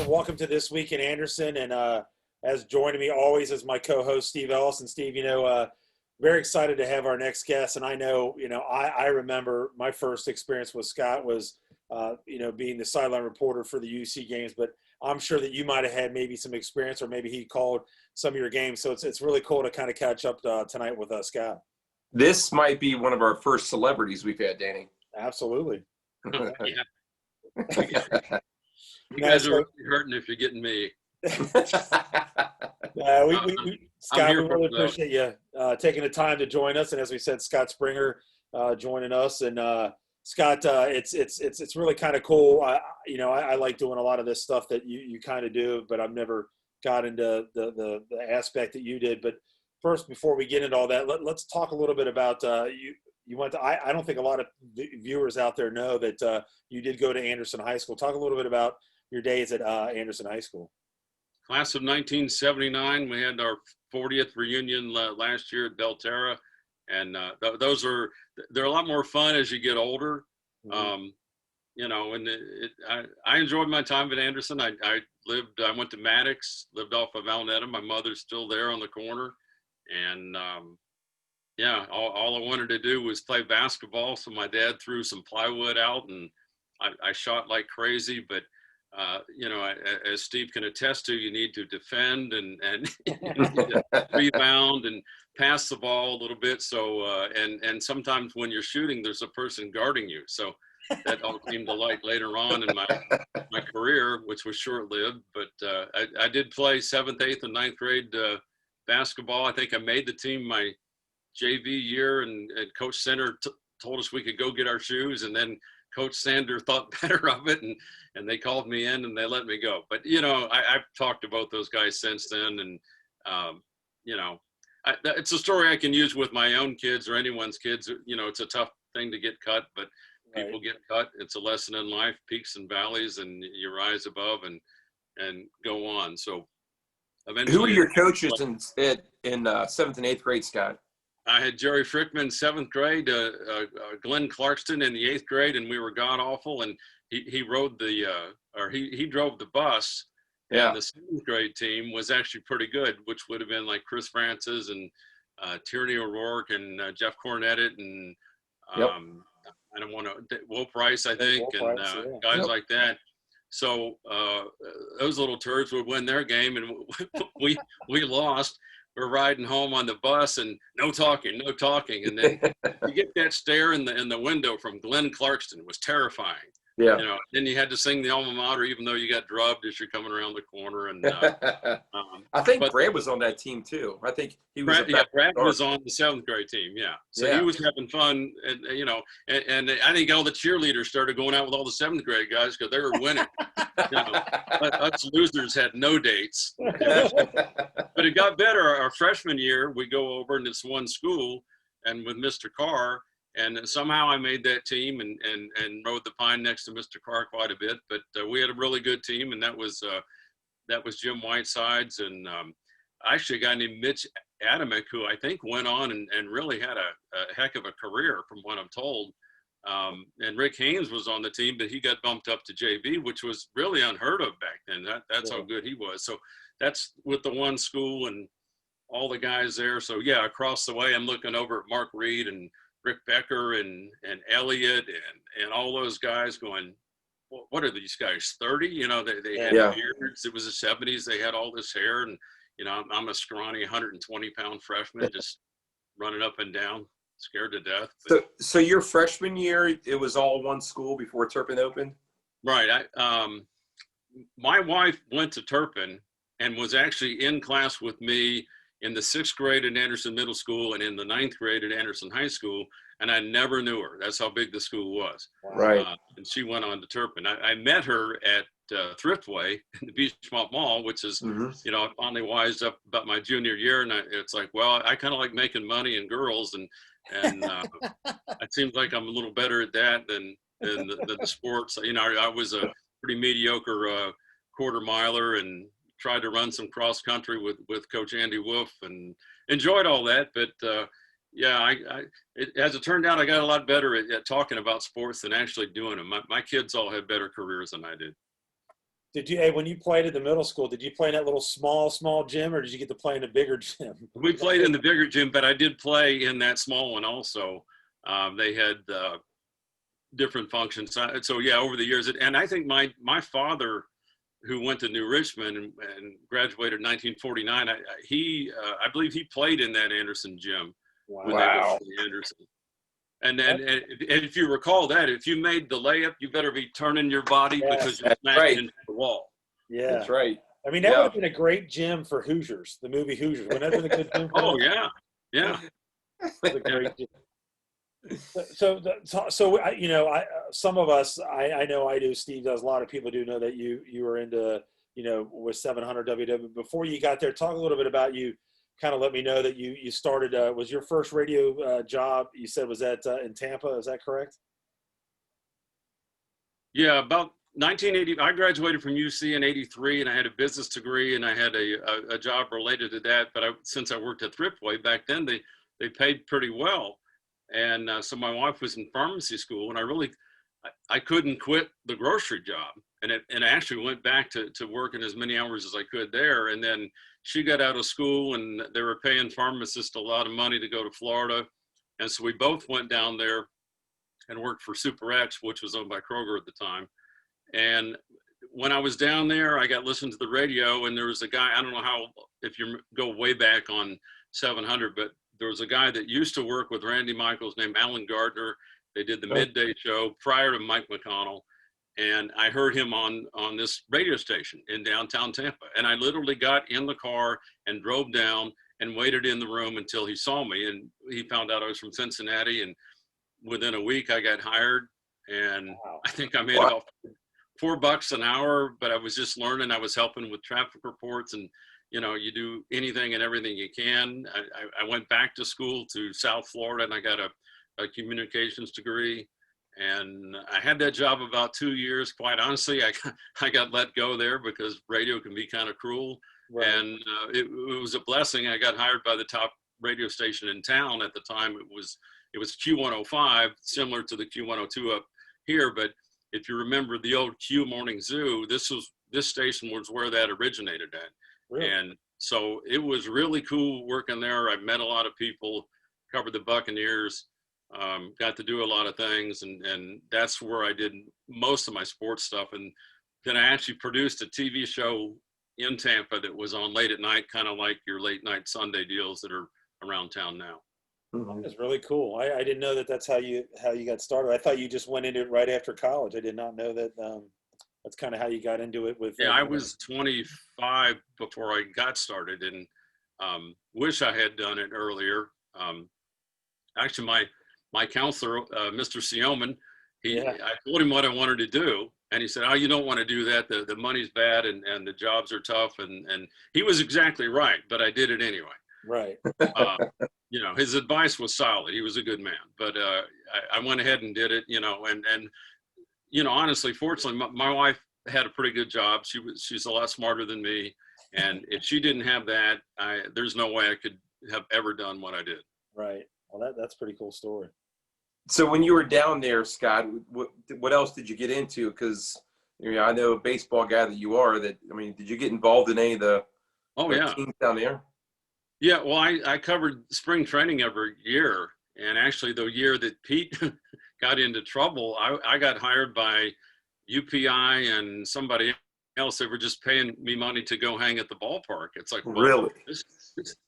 welcome to This Week in Anderson. And as joining me always is my co-host, Steve Ellis. And Steve, very excited to have our next guest. And I know, I remember my first experience with Scott was, being the sideline reporter for the UC games. But I'm sure that you might have had maybe some experience, or maybe he called some of your games. So it's really cool to kind of catch up tonight with Scott. This might be one of our first celebrities we've had, Danny. Absolutely. Yeah. You guys are really hurting if you're getting me. Scott, we really appreciate you taking the time to join us. And as we said, Scott Springer joining us. And Scott, it's really kind of cool. I like doing a lot of this stuff that you kind of do, but I've never got into the aspect that you did. But first, before we get into all that, let's talk a little bit about you. You went to, I don't think a lot of viewers out there know that you did go to Anderson High School. Talk a little bit about your days at Anderson High School. Class of 1979, we had our 40th reunion last year at Belterra, and they're a lot more fun as you get older. Mm-hmm. I enjoyed my time at Anderson. I went to Maddox, lived off of Alnetta. My mother's still there on the corner, and all I wanted to do was play basketball. So my dad threw some plywood out, and I shot like crazy. But as Steve can attest to, you need to defend and rebound and pass the ball a little bit. So and sometimes when you're shooting, there's a person guarding you. So that all came to light later on in my career, which was short-lived. But I did play 7th, 8th, and 9th grade basketball. I think I made the team my JV year, and Coach Center told us we could go get our shoes, and then Coach Sander thought better of it, and they called me in and they let me go. But I've talked to both those guys since then, and it's a story I can use with my own kids or anyone's kids. It's a tough thing to get cut, but people get cut. It's a lesson in life, peaks and valleys, and you rise above and go on. So eventually, who are your coaches in 7th and 8th grade, Scott? I had Jerry Frickman 7th grade, Glenn Clarkston in the 8th grade, and we were god awful. And he rode he drove the bus. Yeah. And the 7th grade team was actually pretty good, which would have been like Chris Francis and Tierney O'Rourke and Jeff Cornettet and yep. I don't want to Will Price, I think, and guys yep. like that. So those little turds would win their game, and we lost. We're riding home on the bus, and no talking. And then you get that stare in the window from Glenn Clarkston. It was terrifying. Yeah. Then you had to sing the alma mater, even though you got drubbed as you're coming around the corner. And I think Brad was on that team too. I think he was. Brad was on the 7th grade team. Yeah. So he was having fun, and I think all the cheerleaders started going out with all the 7th grade guys because they were winning. Us losers had no dates. But it got better. Our freshman year, we go over in this one school, and with Mr. Carr. And somehow I made that team and rode the pine next to Mr. Carr quite a bit. But we had a really good team, and that was Jim Whitesides, and actually a guy named Mitch Adamick, who I think went on and really had a heck of a career from what I'm told. And Rick Haynes was on the team, but he got bumped up to JV, which was really unheard of back then. That's how good he was. So that's with the one school and all the guys there. So yeah, across the way, I'm looking over at Mark Reed and Rick Becker and Elliott and all those guys going, what are these guys, 30? They had beards. It was the 70s. They had all this hair. And, I'm a scrawny 120-pound freshman just running up and down, scared to death. So your freshman year, it was all one school before Turpin opened? Right. My wife went to Turpin and was actually in class with me in the 6th grade at Anderson Middle School and in the 9th grade at Anderson High School, and I never knew her. That's how big the school was. Right. And she went on to Turpin. I met her at Thriftway in the Beachmont Mall, which is, I finally wised up about my junior year, and it's like, well, I kind of like making money and girls, and it seems like I'm a little better at that than the sports. I was a pretty mediocre quarter miler and tried to run some cross country with Coach Andy Wolf and enjoyed all that. But as it turned out, I got a lot better at talking about sports than actually doing them. My kids all had better careers than I did. Did you, when you played at the middle school, did you play in that little small gym, or did you get to play in a bigger gym? We played in the bigger gym, but I did play in that small one also. They had different functions. So yeah, over the years, and I think my father, who went to New Richmond and graduated in 1949, I believe he played in that Anderson gym. Wow. When they were in Anderson. And if you recall that, if you made the layup, you better be turning your body because you're smashing into the wall. Yeah, that's right. I mean, that would have been a great gym for Hoosiers, the movie Hoosiers. Wouldn't that have been a good gym for Oh, them? yeah. It was a great gym. So you know, some of us, I know I do, Steve does, a lot of people do know that you were into, you know, with 700 WW. Before you got there, talk a little bit about you. Kind of let me know that you started, was your first radio job, you said, was that in Tampa, is that correct? Yeah, about 1980, I graduated from UC in 83, and I had a business degree, and I had a job related to that. But since I worked at Thriftway back then, they paid pretty well. And so my wife was in pharmacy school, and I couldn't quit the grocery job. And I actually went back to working as many hours as I could there. And then she got out of school, and they were paying pharmacists a lot of money to go to Florida. And so we both went down there and worked for Super X, which was owned by Kroger at the time. And when I was down there, I got listened to the radio, and there was a guy, I don't know if you go way back on 700, but there was a guy that used to work with Randy Michaels named Alan Gardner. They did the midday show prior to Mike McConnell. And I heard him on this radio station in downtown Tampa. And I literally got in the car and drove down and waited in the room until he saw me. And he found out I was from Cincinnati. And within a week, I got hired. And I think I made about $4 an hour, but I was just learning. I was helping with traffic reports, and you know, you do anything and everything you can. I went back to school to South Florida, and I got a communications degree. And I had that job about 2 years. Quite honestly, I got let go there because radio can be kind of cruel. Right. And it was a blessing. I got hired by the top radio station in town at the time. It was Q105, similar to the Q102 up here. But if you remember the old Q Morning Zoo, this station was where that originated at. Really? And so it was really cool working there. I met a lot of people, covered the Buccaneers. Got to do a lot of things, and that's where I did most of my sports stuff. And then I actually produced a TV show in Tampa that was on late at night, kind of like your late night Sunday deals that are around town now. That's really cool. I didn't know that that's how you got started. I thought you just went into it right after college. I did not know that that's kind of how you got into it. I was 25 before I got started, and wish I had done it earlier. Actually, my counselor, Mr. Sioman, I told him what I wanted to do. And he said, "Oh, you don't want to do that. The money's bad and the jobs are tough." And he was exactly right, but I did it anyway. Right. You know, his advice was solid. He was a good man, but I went ahead and did it, you know, and you know, honestly, fortunately, my wife had a pretty good job. She's a lot smarter than me. And if she didn't have that, there's no way I could have ever done what I did. Right. Well, that's a pretty cool story. So when you were down there, Scott, what else did you get into? Because I know a baseball guy that you are. Did you get involved in any of the teams down there? Yeah, well, I covered spring training every year, and actually the year that Pete got into trouble, I got hired by UPI and somebody else. They were just paying me money to go hang at the ballpark. It's like, well, really,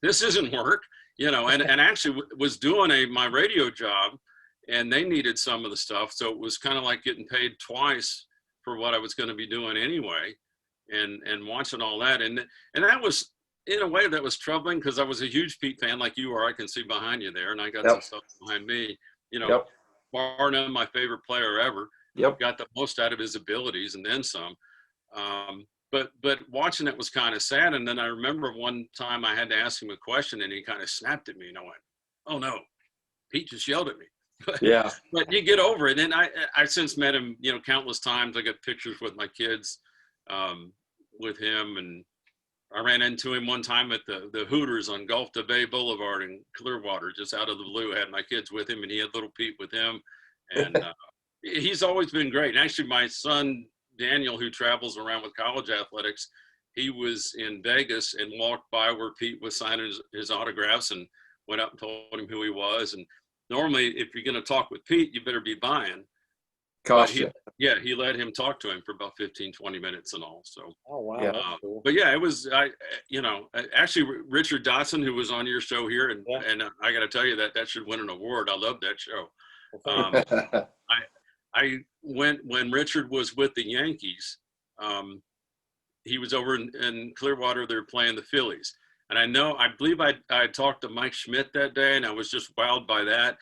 this isn't work, you know. And actually was doing my radio job. And they needed some of the stuff. So it was kind of like getting paid twice for what I was going to be doing anyway, and watching all that. And that was, in a way, that was troubling because I was a huge Pete fan like you are. I can see behind you there. And I got some stuff behind me, you know, bar none, my favorite player ever. Got the most out of his abilities and then some. But watching it was kind of sad. And then I remember one time I had to ask him a question and he kind of snapped at me and I went, "Oh no, Pete just yelled at me." But you get over it. And I since met him, you know, countless times. I got pictures with my kids with him, and I ran into him one time at the Hooters on Gulf to Bay Boulevard in Clearwater, just out of the blue. I had my kids with him, and he had little Pete with him, and he's always been great. And actually, my son Daniel, who travels around with college athletics, he was in Vegas and walked by where Pete was signing his autographs and went up and told him who he was. And normally, if you're going to talk with Pete, you better be buying. Cost you. Yeah, he let him talk to him for about 15, 20 minutes and all. So, oh wow, yeah. that's cool. But yeah, it was, actually Richard Dotson, who was on your show here, and I got to tell you that should win an award. I love that show. I went when Richard was with the Yankees. He was over in Clearwater. They were playing the Phillies, and I believe I talked to Mike Schmidt that day, and I was just wowed by that.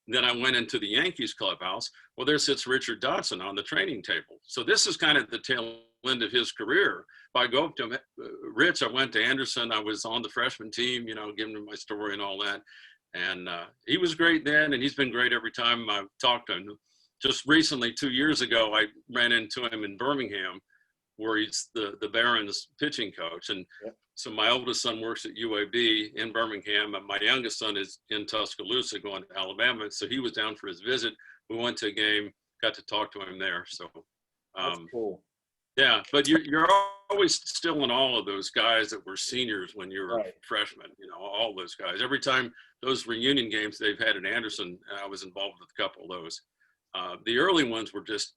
Then I went into the Yankees clubhouse. Well, there sits Richard Dotson on the training table. So this is kind of the tail end of his career. If I go up to him, Rich, I went to Anderson. I was on the freshman team, giving him my story and all that. And he was great then, and he's been great every time I've talked to him. Just recently, 2 years ago, I ran into him in Birmingham, where he's the Barons pitching coach. And so my oldest son works at UAB in Birmingham, and my youngest son is in Tuscaloosa going to Alabama. So he was down for his visit. We went to a game, got to talk to him there. So that's cool. Yeah, but you're always still in all of those guys that were seniors when you were freshmen, all those guys. Every time those reunion games they've had at Anderson, I was involved with a couple of those. The early ones were just,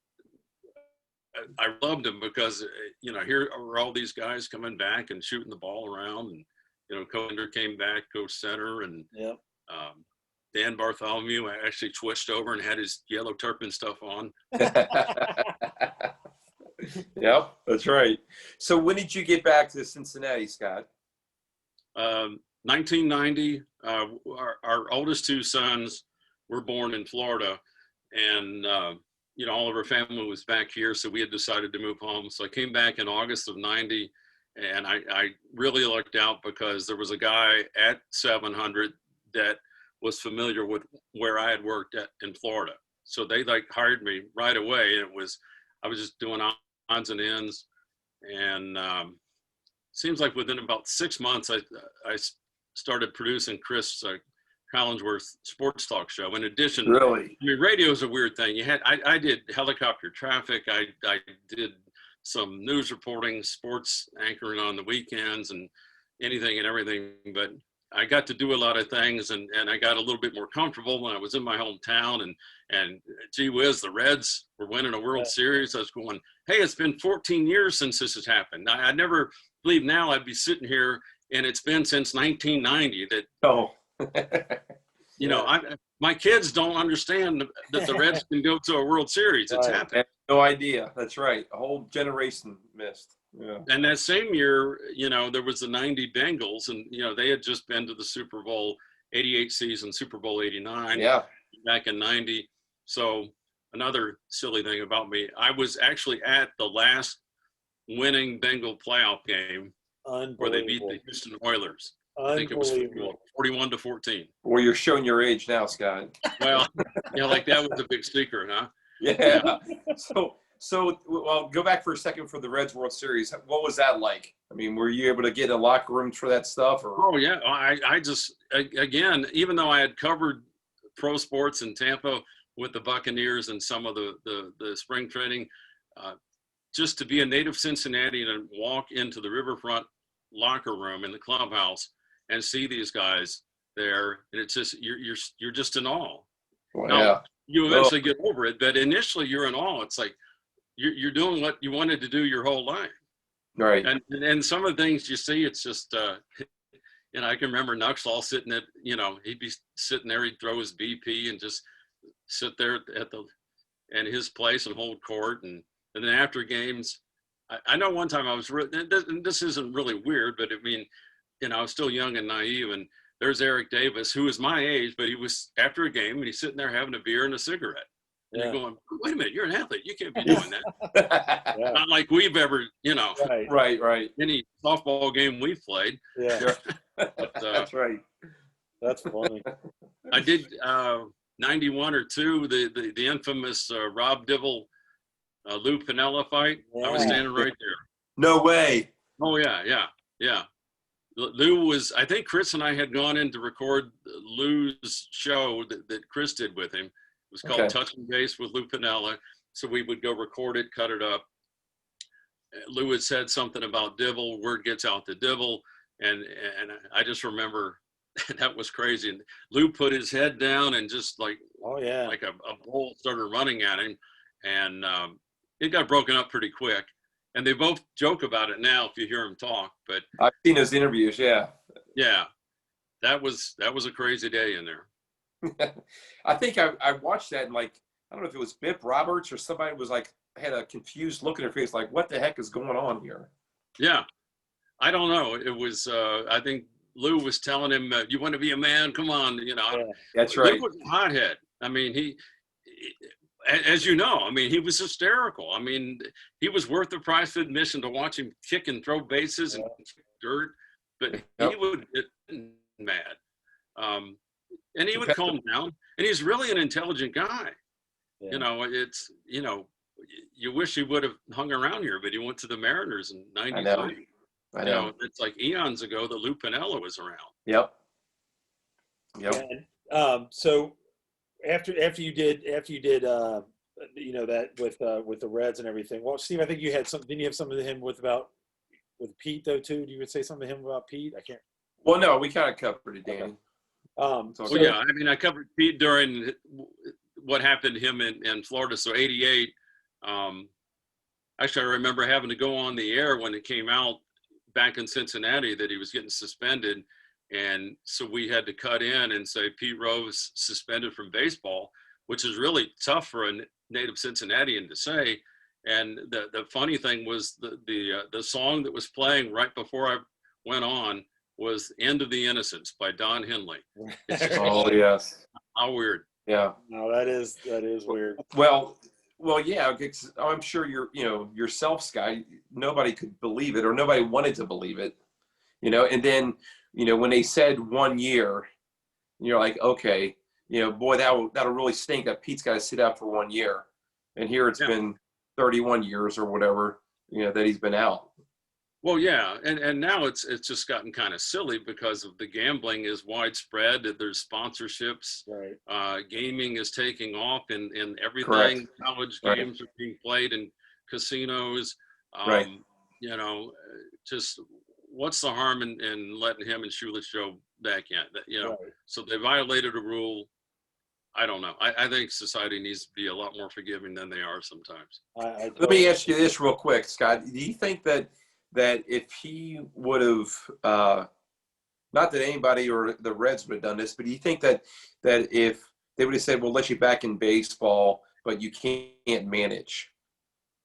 I loved them because, here are all these guys coming back and shooting the ball around. And, Coender came back, Coach Center, and Dan Bartholomew actually switched over and had his yellow turpin stuff on. Yep, that's right. So when did you get back to Cincinnati, Scott? 1990. Our oldest two sons were born in Florida, and all of our family was back here, so we had decided to move home. So I came back in August of 90, and I really lucked out because there was a guy at 700 that was familiar with where I had worked at in Florida. So they hired me right away. And I was just doing odds and ends. And seems like within about 6 months, I started producing Chris Collinsworth sports talk show. In addition, really, radio is a weird thing. I did helicopter traffic. I did some news reporting, sports anchoring on the weekends, and anything and everything. But I got to do a lot of things, and I got a little bit more comfortable when I was in my hometown. And gee whiz, the Reds were winning a World Series. I was going, hey, it's been 14 years since this has happened. I never believed now I'd be sitting here, and it's been since 1990 that. Oh. My kids don't understand that the Reds can go to a World Series. It's happened. No idea. That's right. A whole generation missed. Yeah. And that same year, there was the 90 Bengals, and, they had just been to the Super Bowl 88 season, Super Bowl 89 back in 90. So another silly thing about me, I was actually at the last winning Bengal playoff game where they beat the Houston Oilers. I think it was 41-14. Well, you're showing your age now, Scott. Well, that was a big secret, huh? Yeah. So, well, go back for a second for the Reds World Series. What was that like? I mean, were you able to get in locker rooms for that stuff? Or? Oh, yeah. I just, again, even though I had covered pro sports in Tampa with the Buccaneers and some of the spring training, just to be a native Cincinnatian and walk into the Riverfront locker room in the clubhouse and see these guys there, and it's just you're just in awe. Well, now, you eventually get over it, but initially you're in awe. It's like you're doing what you wanted to do your whole life, right? And some of the things you see, it's just I can remember Nuxall sitting at he'd be sitting there, he'd throw his BP and just sit there at his place and hold court, and then after games, I know one time I was this isn't really weird, but I mean. I was still young and naive, and there's Eric Davis, who was my age, but he was after a game, and he's sitting there having a beer and a cigarette. And you're going, wait a minute, you're an athlete. You can't be doing that. Not like we've ever, Right. Any softball game we've played. Yeah. But, that's right. That's funny. I did 91 or 2, the infamous Rob Dibble, Lou Piniella fight. I was standing right there. No way. Oh, yeah. Lou was, I think Chris and I had gone in to record Lou's show that Chris did with him. It was called Touching Base with Lou Piniella. So we would go record it, cut it up. Lou had said something about Dibble. Word gets out to Dibble, and I just remember that was crazy. And Lou put his head down and just like a bull started running at him, and it got broken up pretty quick. And they both joke about it now if you hear them talk. But I've seen those interviews. Yeah. Yeah, that was a crazy day in there. I think I watched that, and like, I don't know if it was Bip Roberts or somebody was like, had a confused look in their face, like, what the heck is going on here? Yeah, I don't know. It was, I think Lou was telling him, you want to be a man? Come on, you know. Yeah, that's right. Lou was a hothead. I mean, he, as you know, I mean, he was hysterical. I mean, he was worth the price of admission to watch him kick and throw bases and kick dirt, but he would get mad. And he would calm down. And he's really an intelligent guy. Yeah. You know, it's, you know, you wish he would have hung around here, but he went to the Mariners in '93. I know. You know, it's like eons ago that Lou Piniella was around. Yep. And, so after you did you know, that with the Reds and everything. Well, Steve, I think you had something. Didn't you have something to him with Pete though too? You would say something to him about Pete? I can't. Well, no, we kind of covered it, Danny. Okay. Yeah, I mean, I covered Pete during what happened to him in Florida. So '88. Actually, I remember having to go on the air when it came out back in Cincinnati that he was getting suspended. And so we had to cut in and say Pete Rose suspended from baseball, which is really tough for a native Cincinnatian to say. And the funny thing was the song that was playing right before I went on was "End of the Innocence" by Don Henley. Oh, yes. How weird. Yeah. No, that is weird. Well, yeah. I'm sure yourself, Sky. Nobody could believe it, or nobody wanted to believe it. You know, and then when they said 1 year, you're like, okay, boy, that'll really stink that Pete's got to sit out for 1 year, and here it's been 31 years or whatever, that he's been out. Well, yeah, and now it's just gotten kind of silly because of the gambling is widespread. There's sponsorships. Right. Gaming is taking off in everything. Correct. College games are being played in casinos. Right. Just what's the harm in letting him and Shoeless Joe back in? Right. So they violated a rule. I don't know. I think society needs to be a lot more forgiving than they are sometimes. Let me ask you this real quick, Scott. Do you think that if he would have, not that anybody or the Reds would have done this, but do you think that if they would have said, we'll let you back in baseball, but you can't manage,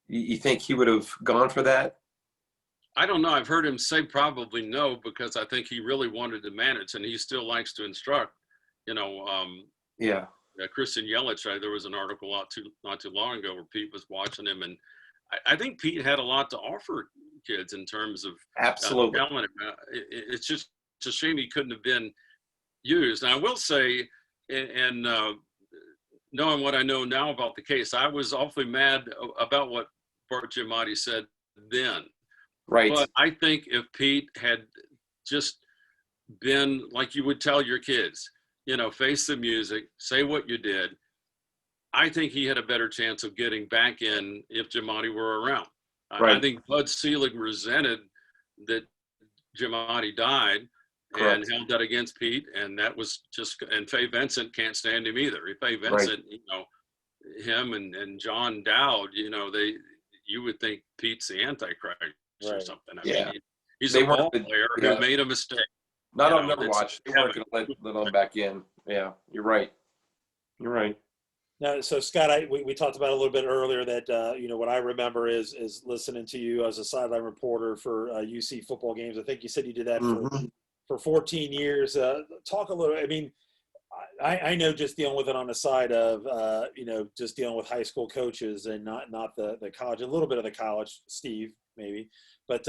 you think he would have gone for that? I don't know. I've heard him say probably no, because I think he really wanted to manage, and he still likes to instruct. Yeah. Christian Yelich, there was an article not too long ago where Pete was watching him, and I think Pete had a lot to offer kids in terms of absolutely talent. It's just a shame he couldn't have been used. And I will say, and knowing what I know now about the case, I was awfully mad about what Bart Giamatti said then. Right. But I think if Pete had just been like you would tell your kids, face the music, say what you did, I think he had a better chance of getting back in if Giamatti were around. Right. I think Bud Selig resented that Giamatti died. Correct. And held that against Pete, and that was just. And Fay Vincent can't stand him either. Fay Vincent, him and John Dowd, you would think Pete's the Antichrist or something. I mean, he's a ball player who made a mistake. Not on number watch. They weren't going to let him back in. Yeah, you're right. You're right. Now, so Scott, we talked about a little bit earlier that what I remember is listening to you as a sideline reporter for UC football games. I think you said you did that for 14 years. Talk a little. I mean, I know just dealing with it on the side of just dealing with high school coaches and not the college. A little bit of the college, Steve maybe, but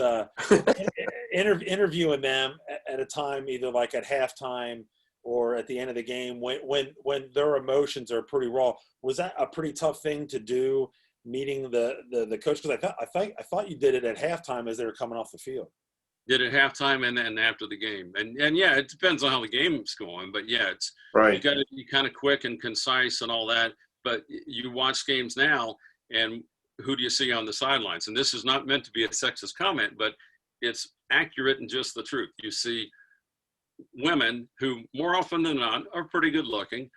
interviewing them at a time either like at halftime or at the end of the game when their emotions are pretty raw. Was that a pretty tough thing to do, meeting the coach? Because I thought you did it at halftime as they were coming off the field. Did it halftime and then after the game. And yeah, it depends on how the game's going. But yeah, it's right. You got to be kind of quick and concise and all that. But you watch games now, and who do you see on the sidelines? And this is not meant to be a sexist comment, but it's accurate and just the truth. You see women who more often than not are pretty good looking,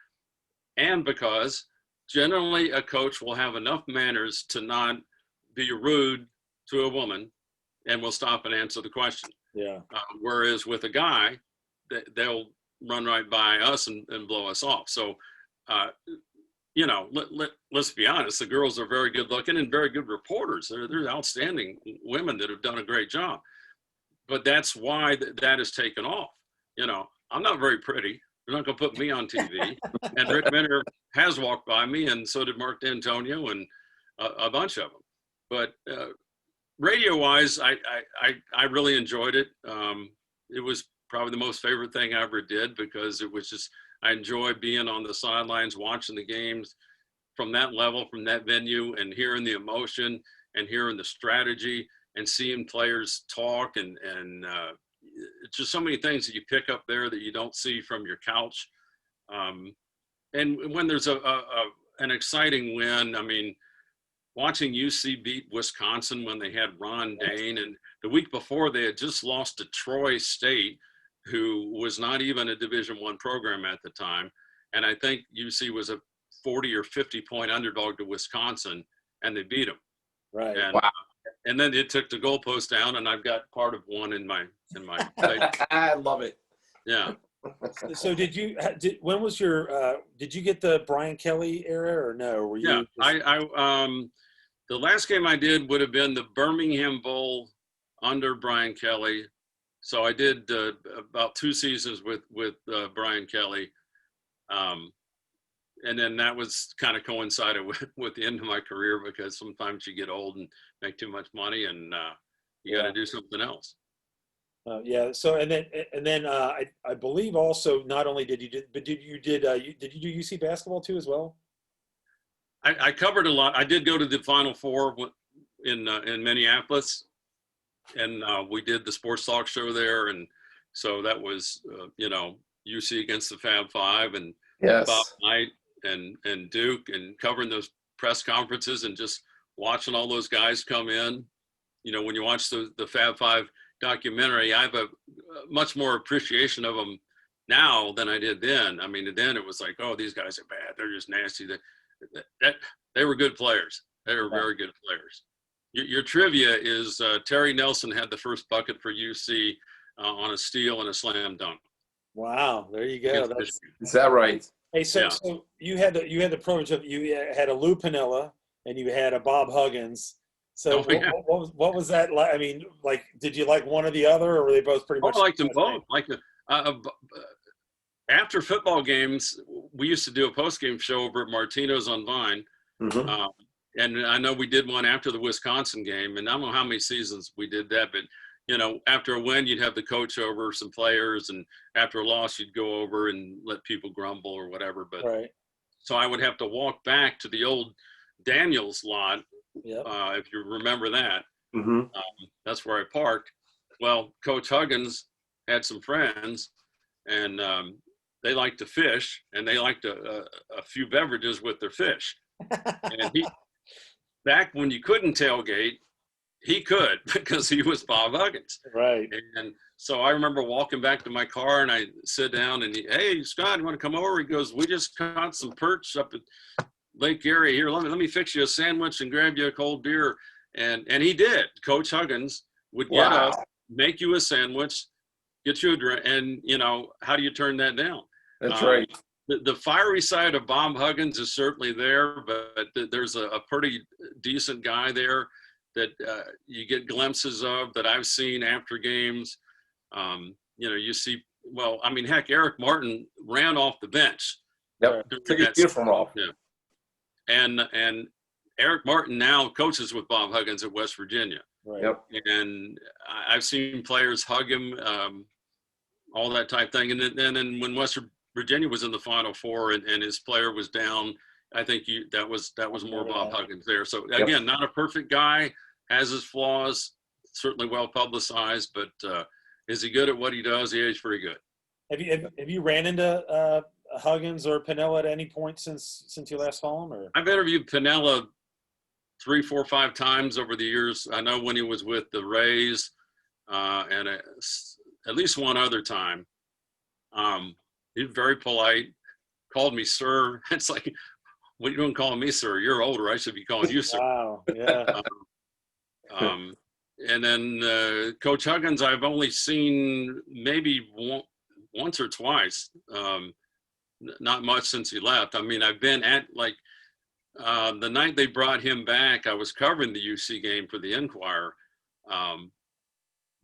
and because generally a coach will have enough manners to not be rude to a woman and will stop and answer the question. Yeah. Whereas with a guy, they'll run right by us and blow us off. So, you know, let's be honest, the girls are very good looking and very good reporters. They're outstanding women that have done a great job. But that's why that has taken off. You know, I'm not very pretty. They're not going to put me on TV. And Rick Minner has walked by me, and so did Mark D'Antonio and a bunch of them. But radio-wise, I really enjoyed it. It was probably the most favorite thing I ever did, because it was just, I enjoy being on the sidelines, watching the games from that level, from that venue, and hearing the emotion and hearing the strategy and seeing players talk and just so many things that you pick up there that you don't see from your couch. And when there's an exciting win, I mean, watching UC beat Wisconsin when they had Ron Dane, and the week before they had just lost to Troy State, who was not even a Division I program at the time. And I think UC was a 40 or 50 point underdog to Wisconsin, and they beat them. Right. Wow. And then it took the goalpost down, and I've got part of one in my I love it. Yeah. So when was your did you get the Brian Kelly era, or no? Or were you? Yeah, the last game I did would have been the Birmingham Bowl under Brian Kelly. So I did about 2 seasons with Brian Kelly. And then that was kind of coincided with the end of my career, because sometimes you get old and make too much money, and you got to do something else. Yeah. So and then I believe also, not only did you do you do UC basketball too as well? I covered a lot. I did go to the Final Four in Minneapolis, and we did the sports talk show there, and so that was you know, UC against the Fab Five, and Yes. Bob Knight and Duke, and covering those press conferences and just watching all those guys come in. You know, when you watch the Fab Five documentary, I have a much more appreciation of them now than I did then. I mean, then it was like, oh, these guys are bad. They're just nasty. They were good players. They were very good players. Your trivia is Terry Nelson had the first bucket for UC on a steal and a slam dunk. Wow, there you go. Is that right? Hey, so you had the privilege of, you had a Lou Piniella and you had a Bob Huggins. So what was that like? I mean, like, did you like one or the other, or were they both pretty much? I liked them both. Like after football games, we used to do a post-game show over at Martino's on Vine. Mm-hmm. And I know we did one after the Wisconsin game, and I don't know how many seasons we did that, but you know, after a win, you'd have the coach over, some players, and after a loss, you'd go over and let people grumble or whatever. But right. So I would have to walk back to the old Daniels lot, if you remember that. Mm-hmm. That's where I parked. Well, Coach Huggins had some friends, and they liked to fish, and they liked a few beverages with their fish. And back when you couldn't tailgate, he could, because he was Bob Huggins. Right. And so I remember walking back to my car, and I sit down, and hey, Scott, you want to come over? He goes, we just caught some perch up at Lake Erie. Here, let me fix you a sandwich and grab you a cold beer. And he did. Coach Huggins would get up, make you a sandwich, get you a drink, and, you know, how do you turn that down? That's right. The fiery side of Bob Huggins is certainly there, but there's a pretty decent guy there that you get glimpses of that I've seen after games. You know, you see, well, I mean, heck, Eric Martin ran off the bench. Yep, took his uniform off. Yeah. And Eric Martin now coaches with Bob Huggins at West Virginia. Right. Yep. And I've seen players hug him, all that type thing. And then when West Virginia was in the Final Four and his player was down, I think that was more Bob Huggins there. So again, not a perfect guy, has his flaws, certainly well publicized, but is he good at what he does? Yeah, he's pretty good. Have you ran into Huggins or Piniella at any point since you last saw him? Or? I've interviewed Piniella 3, 4, 5 times over the years. I know when he was with the Rays, and at least one other time. He's very polite, called me sir. It's like, what are you doing calling me sir? You're older. I should be calling you sir. Wow. Yeah. And then Coach Huggins, I've only seen maybe once or twice. Not much since he left. I mean, I've been at the night they brought him back, I was covering the UC game for the Enquirer.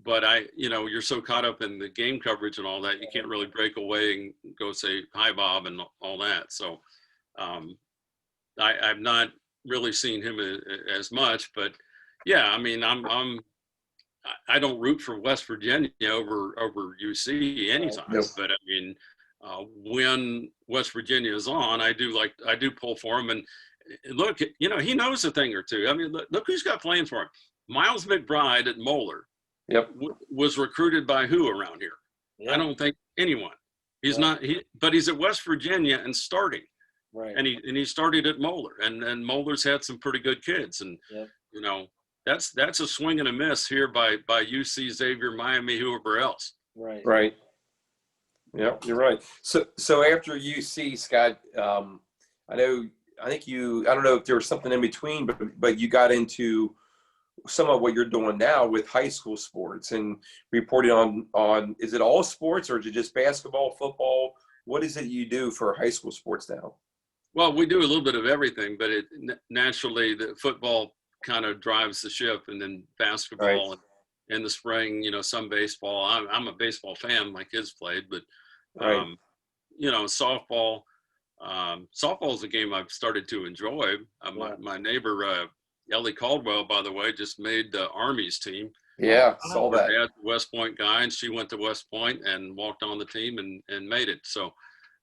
But you're so caught up in the game coverage and all that, you can't really break away and go say, hi, Bob, and all that. So I've not really seen him as much, but yeah, I mean, I don't root for West Virginia over UC anytime, yes. But I mean, when West Virginia is on, I do pull for him. And look, he knows a thing or two. I mean, look who's got playing for him. Miles McBride at Moeller. Yep. Was recruited by who around here? Yep. I don't think anyone. He's not. But he's at West Virginia and starting. Right. And he started at Moeller, and Moeller's had some pretty good kids, and yep. That's a swing and a miss here by UC, Xavier, Miami, whoever else. Right. Right. Yep, you're right. So after UC, Scott, I don't know if there was something in between, but you got into some of what you're doing now with high school sports and reporting on is it all sports or is it just basketball, football? What is it you do for high school sports now? Well, we do a little bit of everything, but naturally the football kind of drives the ship, and then basketball, right. And in the spring, some baseball. I'm a baseball fan. My kids played, but right. Softball. Softball is a game I've started to enjoy. My neighbor, Ellie Caldwell, by the way, just made the Army's team. Yeah, saw that. Her dad's a West Point guy, and she went to West Point and walked on the team and made it. So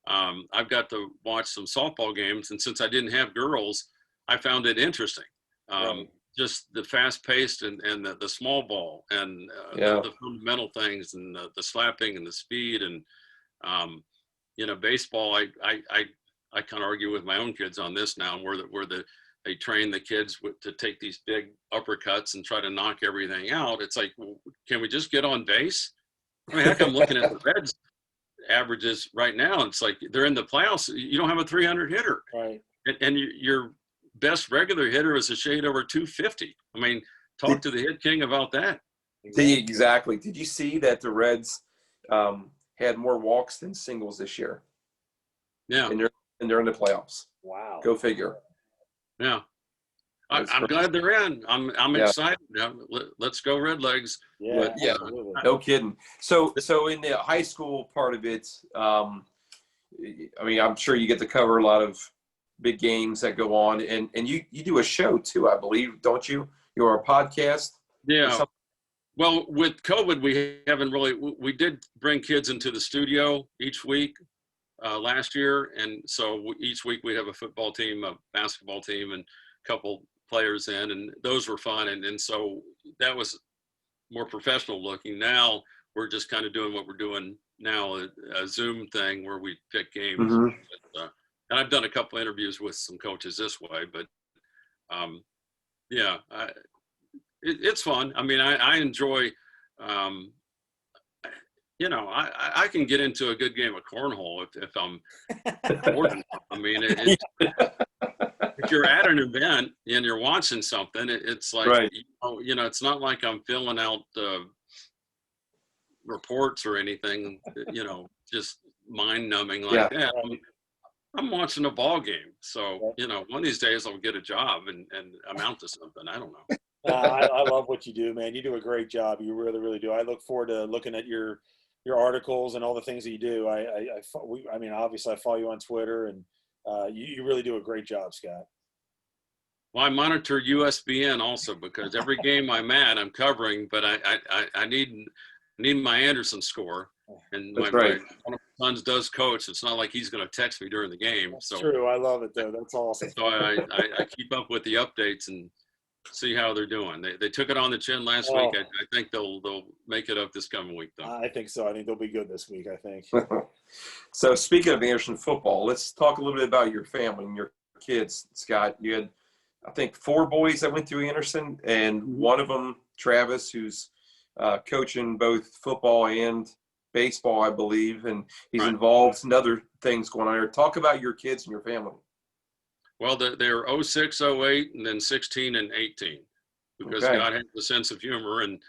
I've got to watch some softball games, and since I didn't have girls, I found it interesting. Right. Just the fast-paced and the small ball and the fundamental things and the slapping and the speed and baseball. I kind of argue with my own kids on this now, where they train the kids to take these big uppercuts and try to knock everything out. It's like, well, can we just get on base? I mean, heck, I'm looking at the Reds averages right now. It's like they're in the playoffs. You don't have a 300 hitter. Right. And your best regular hitter is a shade over 250. I mean, talk to the hit king about that. Exactly. Did you see that the Reds had more walks than singles this year? Yeah. And they're in the playoffs. Wow. Go figure. Yeah. I'm glad they're in. I'm excited. Let's go Redlegs. Yeah. Yeah. No kidding. So in the high school part of it, I mean, I'm sure you get to cover a lot of big games that go on, and you do a show too, I believe, don't you? You're a podcast. Yeah. Well, with COVID, we did bring kids into the studio each week last year. And so each week we have a football team, a basketball team, and a couple players in, and those were fun. And so that was more professional looking. Now we're just kind of doing what we're doing now, a Zoom thing where we pick games. Mm-hmm. And I've done a couple interviews with some coaches this way, but it's fun. I mean, I enjoy, I can get into a good game of cornhole if I'm bored. I mean, if you're at an event and you're watching something, it's like, right. It's not like I'm filling out reports or anything, just mind numbing like that. I'm watching a ball game. So, one of these days I'll get a job and amount to something. I don't know. I love what you do, man. You do a great job. You really, really do. I look forward to looking at your articles and all the things that you do. I mean, obviously I follow you on Twitter, and you really do a great job, Scott. Well, I monitor USBN also because every game I'm at, I'm covering, but I need my Anderson score. And one of my sons does coach. It's not like he's going to text me during the game. That's true. I love it, though. That's awesome. So I keep up with the updates and see how they're doing. They took it on the chin last week. I think they'll make it up this coming week, though. I think so. I think they'll be good this week, I think. So speaking of Anderson football, let's talk a little bit about your family and your kids, Scott. You had I think 4 boys that went through Anderson, and one of them, Travis, who's coaching both football and baseball, I believe, and he's involved in other things going on here. Talk about your kids and your family. Well, they're 06, 08, and then 16 and 18, because God has a sense of humor, and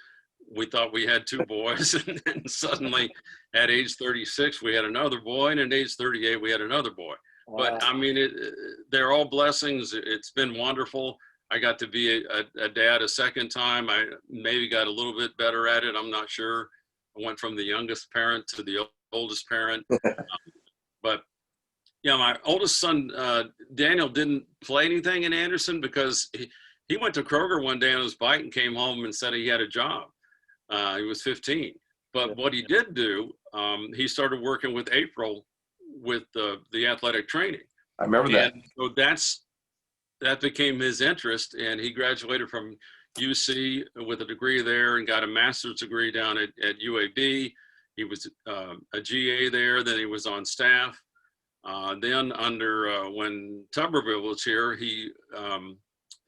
we thought we had 2 boys, and then suddenly at age 36 we had another boy, and at age 38 we had another boy. Wow. But I mean, they're all blessings. It's been wonderful. I got to be a dad a second time. I maybe got a little bit better at it. I'm not sure. I went from the youngest parent to the oldest parent. But yeah, my oldest son, Daniel, didn't play anything in Anderson because he went to Kroger one day on his bike and came home and said he had a job. He was 15. But what he did do, he started working with April with the athletic training. I remember that. So that became his interest, and he graduated from UC with a degree there and got a master's degree down at UAB. He was a GA there, then he was on staff. Then when Tuberville was here,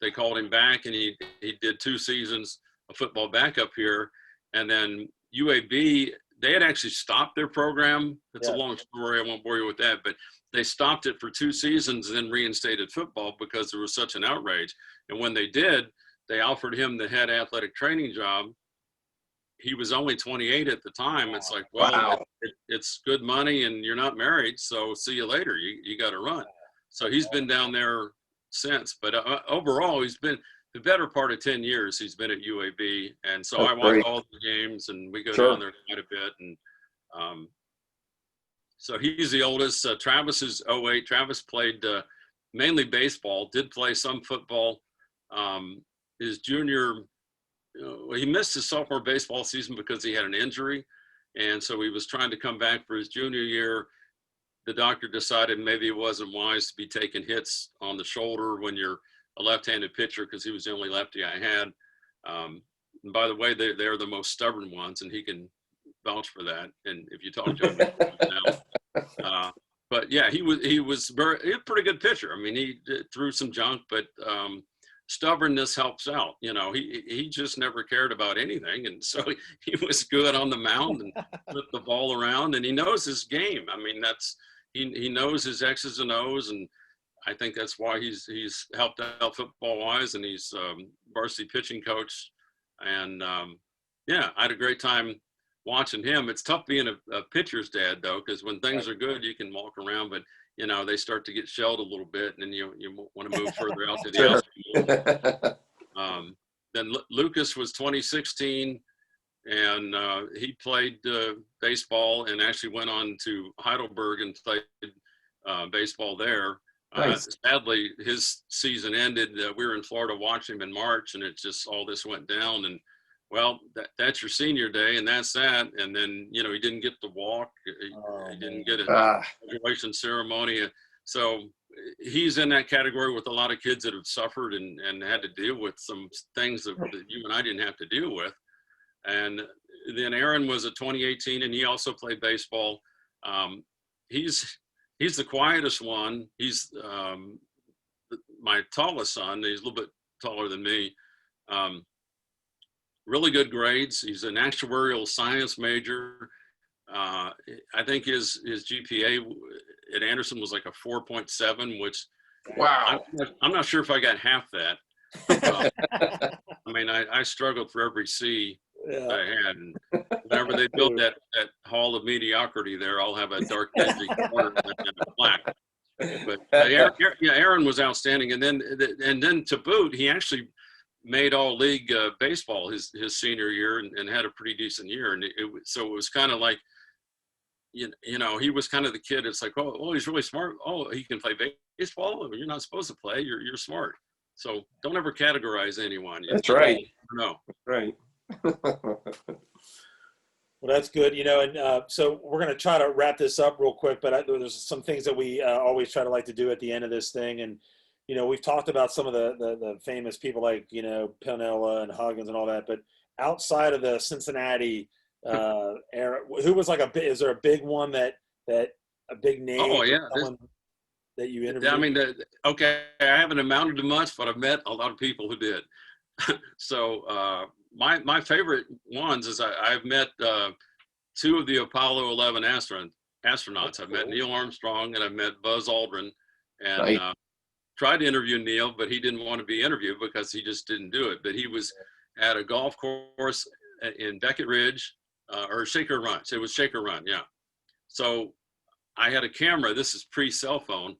they called him back, and he did 2 seasons of football back up here. And then UAB, they had actually stopped their program. It's a long story. I won't bore you with that, but they stopped it for 2 seasons and then reinstated football because there was such an outrage. And when they did, they offered him the head athletic training job. He was only 28 at the time. It's like, well, it's good money and you're not married, so see you later. You got to run. So he's been down there since. But overall, he's been the better part of 10 years. He's been at UAB, and so I watch all the games, and we go down there quite a bit. And so he's the oldest. Travis is 08. Travis played mainly baseball. Did play some football. His junior. He missed his sophomore baseball season because he had an injury, and so he was trying to come back for his junior year. The doctor decided maybe it wasn't wise to be taking hits on the shoulder when you're a left-handed pitcher, because he was the only lefty I had. And by the way, they're the most stubborn ones, and he can vouch for that. And if you talk to him now, but yeah, he was a pretty good pitcher. I mean, he threw some junk, but stubbornness helps out. He just never cared about anything, and so he was good on the mound and flipped the ball around, and he knows his game. I mean, he knows his X's and O's, and I think that's why he's helped out football wise, and he's varsity pitching coach. And yeah, I had a great time watching him. It's tough being a pitcher's dad though, because when things are good, you can walk around, but they start to get shelled a little bit, and then you want to move further out to the outfield. Then Lucas was 2016, and he played baseball and actually went on to Heidelberg and played baseball there. Nice. Sadly, his season ended. We were in Florida watching him in March, and it just all this went down. And well, that's your senior day, and that's that. And then he didn't get to walk. He didn't get a graduation ceremony. So he's in that category with a lot of kids that have suffered and had to deal with some things that you and I didn't have to deal with. And then Aaron was a 2018, and he also played baseball. He's the quietest one. He's my tallest son. He's a little bit taller than me. Really good grades. He's an actuarial science major. I think his GPA at Anderson was like a 4.7, which wow. I'm not sure if I got half that. I mean, I struggled for every C I had. And whenever they built that hall of mediocrity there, I'll have a dark dingy corner and a plaque. But Aaron was outstanding, and then to boot, he actually made all league baseball his senior year and had a pretty decent year. And so it was kind of like, he was kind of the kid. It's like, oh, he's really smart. Oh, he can play baseball. You're not supposed to play. You're smart. So don't ever categorize anyone. That's right. No. Right. Well, that's good. And so we're going to try to wrap this up real quick, but there's some things that we always try to like to do at the end of this thing. And, we've talked about some of the famous people like, Pinella and Huggins and all that, but outside of the Cincinnati era, who was like is there a big one that a big name? Oh yeah. that you interviewed? I mean, okay, I haven't amounted to much, but I've met a lot of people who did. So my favorite ones is I've met 2 of the Apollo 11 astronauts. I've met Neil Armstrong and I've met Buzz Aldrin, and tried to interview Neil, but he didn't want to be interviewed because he just didn't do it. But he was at a golf course in Beckett Ridge, or Shaker Run. It was Shaker Run, yeah. So I had a camera. This is pre-cell phone.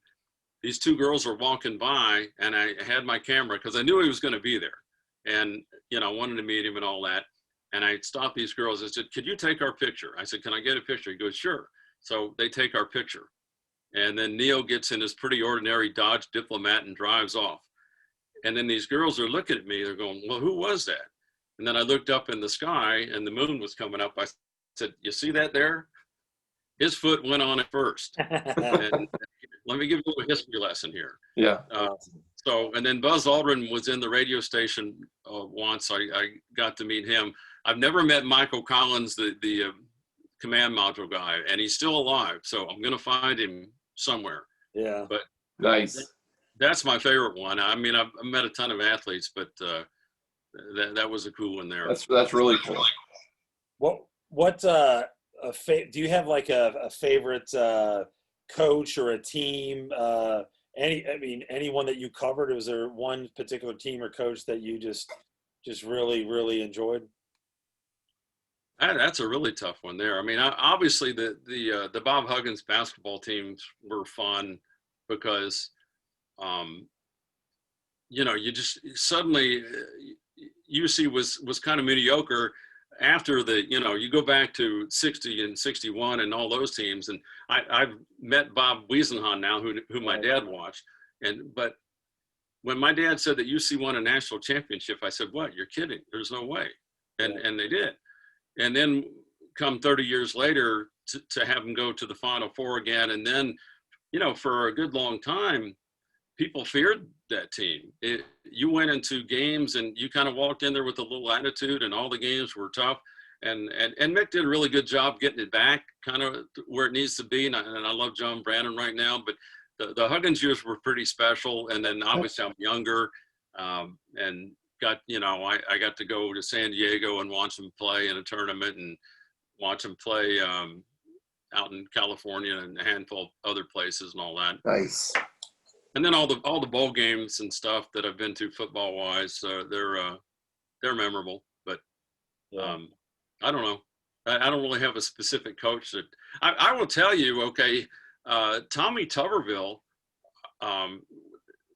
These 2 girls were walking by, and I had my camera because I knew he was going to be there, and wanted to meet him and all that. And I stopped these girls. I said, "Could you take our picture?" I said, "Can I get a picture?" He goes, "Sure." So they take our picture. And then Neil gets in his pretty ordinary Dodge Diplomat and drives off. And then these girls are looking at me. They're going, "Well, who was that?" And then I looked up in the sky and the moon was coming up. I said, "You see that there? His foot went on it first." And let me give you a history lesson here. Yeah. And then Buzz Aldrin was in the radio station once. I got to meet him. I've never met Michael Collins, the command module guy, and he's still alive. So I'm going to find him somewhere. Yeah. But Nice. That's my favorite one. I mean, I've met a ton of athletes, but that was a cool one there. That's really cool. What do you have like a favorite coach or a team? Anyone that you covered? Was there one particular team or coach that you just really, really enjoyed? That's a really tough one there. I mean, obviously the Bob Huggins basketball teams were fun because, you just suddenly UC was kind of mediocre after you go back to 60 and 61 and all those teams. And I've met Bob Wiesenhahn now, who my dad watched. But when my dad said that UC won a national championship, I said, "What? You're kidding. There's no way." And they did. And then come 30 years later to have them go to the Final Four again. And then, for a good long time, people feared that team. You went into games and you kind of walked in there with a little attitude, and all the games were tough. And Mick did a really good job getting it back kind of where it needs to be. And I love John Brandon right now, but the Huggins years were pretty special. And then obviously I'm younger, and I got to go to San Diego and watch them play in a tournament, and watch them play out in California and a handful of other places and all that. Nice. And then all the bowl games and stuff that I've been to football wise, they're memorable. But I don't know. I don't really have a specific coach that I will tell you. Okay, Tommy Tuberville,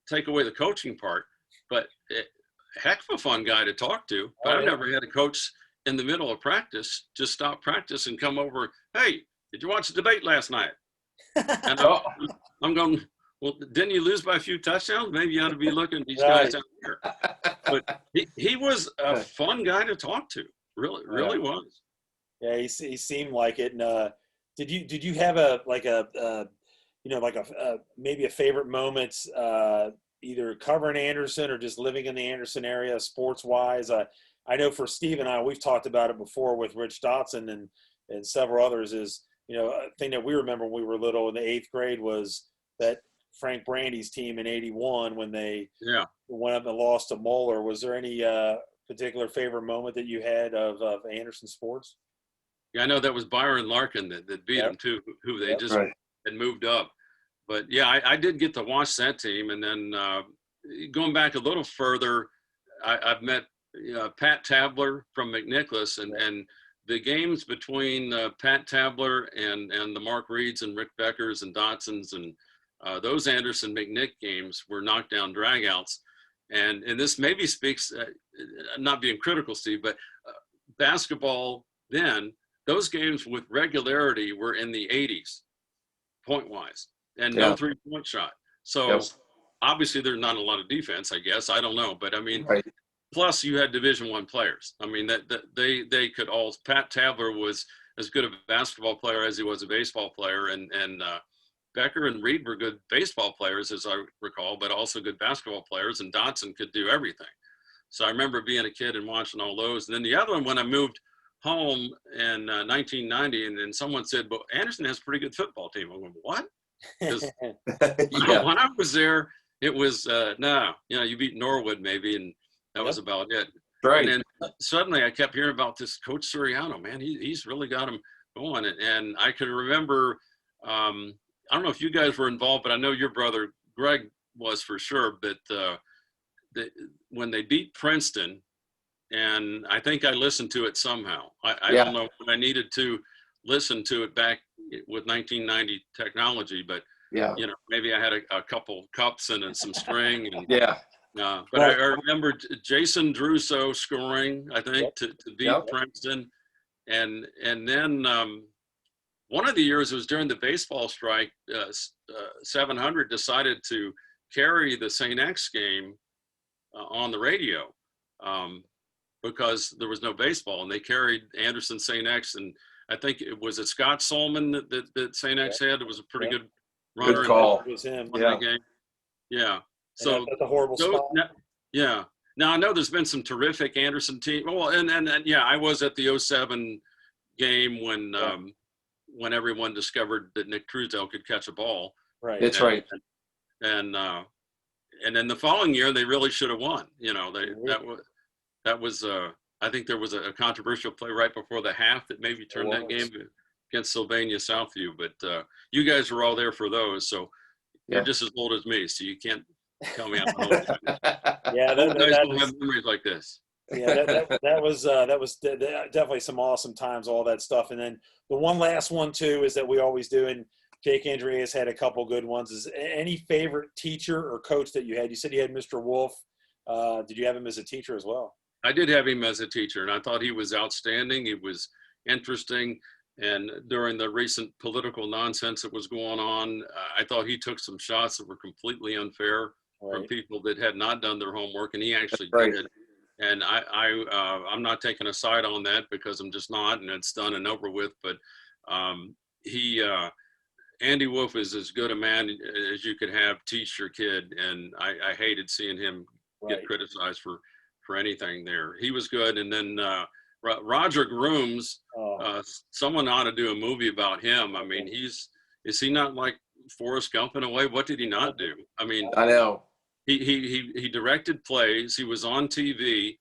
take away the coaching part, but heck of a fun guy to talk to. But I've never had a coach in the middle of practice just stop practice and come over. "Hey, did you watch the debate last night?" And I'm going, "Well, didn't you lose by a few touchdowns? Maybe you ought to be looking at these guys out here." But he was a fun guy to talk to. Really was. Yeah, he seemed like it. And did you have maybe a favorite moment, either covering Anderson or just living in the Anderson area, sports wise? I know for Steve and I, we've talked about it before with Rich Dotson and several others. Is a thing that we remember when we were little in the 8th grade was that Frank Brandy's team in '81 when they went up and lost to Moeller. Was there any particular favorite moment that you had of Anderson sports? Yeah, I know that was Byron Larkin that beat them too, who they just had moved up. But yeah, I did get to watch that team. And then going back a little further, I've met Pat Tabler from McNicholas, and the games between Pat Tabler and the Mark Reeds and Rick Beckers and Dotsons and those Anderson McNick games were knockdown dragouts. And this maybe speaks, not being critical, Steve, but basketball then, those games with regularity were in the 80s, point-wise, and no three-point shot. So obviously there's not a lot of defense, I guess. I don't know. But, I mean, plus you had Division I players. I mean, that they could all – Pat Tabler was as good a basketball player as he was a baseball player, and Becker and Reed were good baseball players, as I recall, but also good basketball players, and Dotson could do everything. So I remember being a kid and watching all those. And then the other one, when I moved home in 1990, and then someone said, "Well, Anderson has a pretty good football team." I went, "What?" 'Cause Yeah. when I was there, it was no, you beat Norwood maybe, and that was about it. Right. And then suddenly I kept hearing about this Coach Soriano, man. He's really got him going. And I can remember, I don't know if you guys were involved, but I know your brother Greg was for sure. But when they beat Princeton, and I think I listened to it somehow. I don't know if I needed to listen to it back with 1990 technology, but maybe I had a couple cups and some string. And, but I remember Jason Druso scoring, I think, to beat Princeton. And then one of the years, it was during the baseball strike, 700 decided to carry the St. X game on the radio because there was no baseball, and they carried Anderson St. X. And I think it was Scott Solman that St. X had. It was a pretty good runner. Good call. It was him. Game. Yeah. So that's a horrible spot. Yeah. Now I know there's been some terrific Anderson team. Well, and I was at the 07 game when everyone discovered that Nick Truesdale could catch a ball. Right. That's right. And then the following year they really should have won. That was I think there was a controversial play right before the half that maybe turned that game against Sylvania Southview. But you guys were all there for those, so you're just as old as me, so you can't tell me I'm old. Yeah, guys don't have memories like this. Yeah, that was definitely some awesome times, all that stuff. And then the one last one too is that we always do, and Jake Andreas had a couple good ones. Is any favorite teacher or coach that you had? You said you had Mr. Wolf. Did you have him as a teacher as well? I did have him as a teacher, and I thought he was outstanding. He was interesting. And during the recent political nonsense that was going on, I thought he took some shots that were completely unfair from people that had not done their homework, and he actually did. And I'm not taking a side on that because I'm just not, and it's done and over with. But Andy Wolf is as good a man as you could have teach your kid, and I hated seeing him get criticized for anything there. He was good. And then Roger Grooms, someone ought to do a movie about him. I mean, is he not like Forrest Gump in a way? What did he not do? I mean, I know. He directed plays. He was on TV.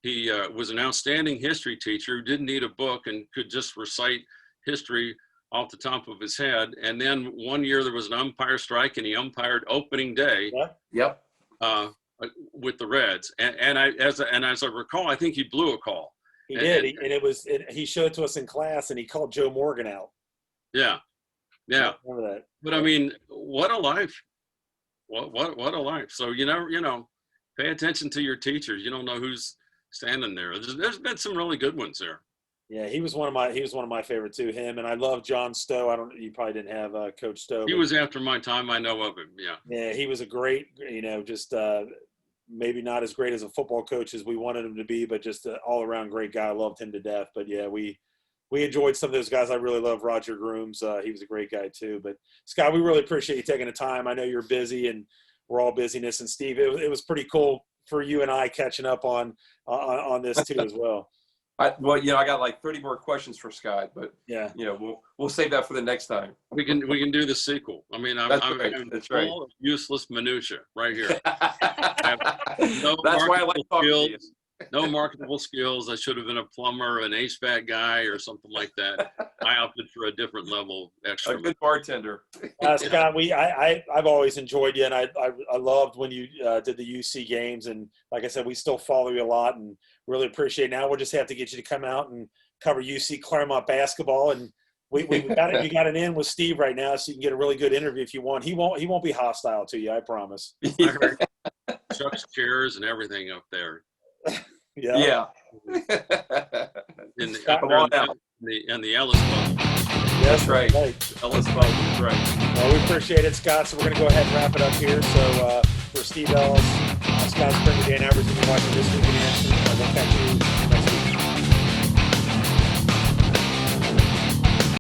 He was an outstanding history teacher who didn't need a book and could just recite history off the top of his head. And then one year there was an umpire strike, and he umpired opening day. With the Reds. And as I recall, I think he blew a call. He did, and he showed it to us in class, and he called Joe Morgan out. Yeah. I remember that. But I mean, what a life! What a life! So pay attention to your teachers. You don't know who's standing there. There's been some really good ones there. Yeah, he was one of my favorite too. Him, and I love John Stowe. You probably didn't have Coach Stowe. He was after my time. I know of him. Yeah. Yeah, he was a great, just maybe not as great as a football coach as we wanted him to be, but just an all-around great guy. I loved him to death. But yeah, we enjoyed some of those guys. I really love Roger Grooms. He was a great guy too. But Scott, we really appreciate you taking the time. I know you're busy, and we're all busyness. And Steve, it was pretty cool for you and I catching up on this too as well. I got like 30 more questions for Scott, but we'll save that for the next time. We can do the sequel. I mean, I'm full of useless minutia right here. That's why I like talking to you. No marketable skills. I should have been a plumber, an HVAC guy, or something like that. I opted for a different level extra. A good bartender. Scott, I've always enjoyed you, and I loved when you did the UC games. And like I said, we still follow you a lot, and really appreciate it. Now we'll just have to get you to come out and cover UC Claremont basketball, and we got it. You got it in with Steve right now, so you can get a really good interview if you want. He won't be hostile to you, I promise. I heard Chuck's chairs and everything up there. Yeah. In the Ellis bubble. That's right. Ellis bubble. That's right. Well, we appreciate it, Scott. So we're going to go ahead and wrap it up here. So for Steve Ellis, Scott Springer, Dan Everson, you're watching This Week in Anderson. We'll catch you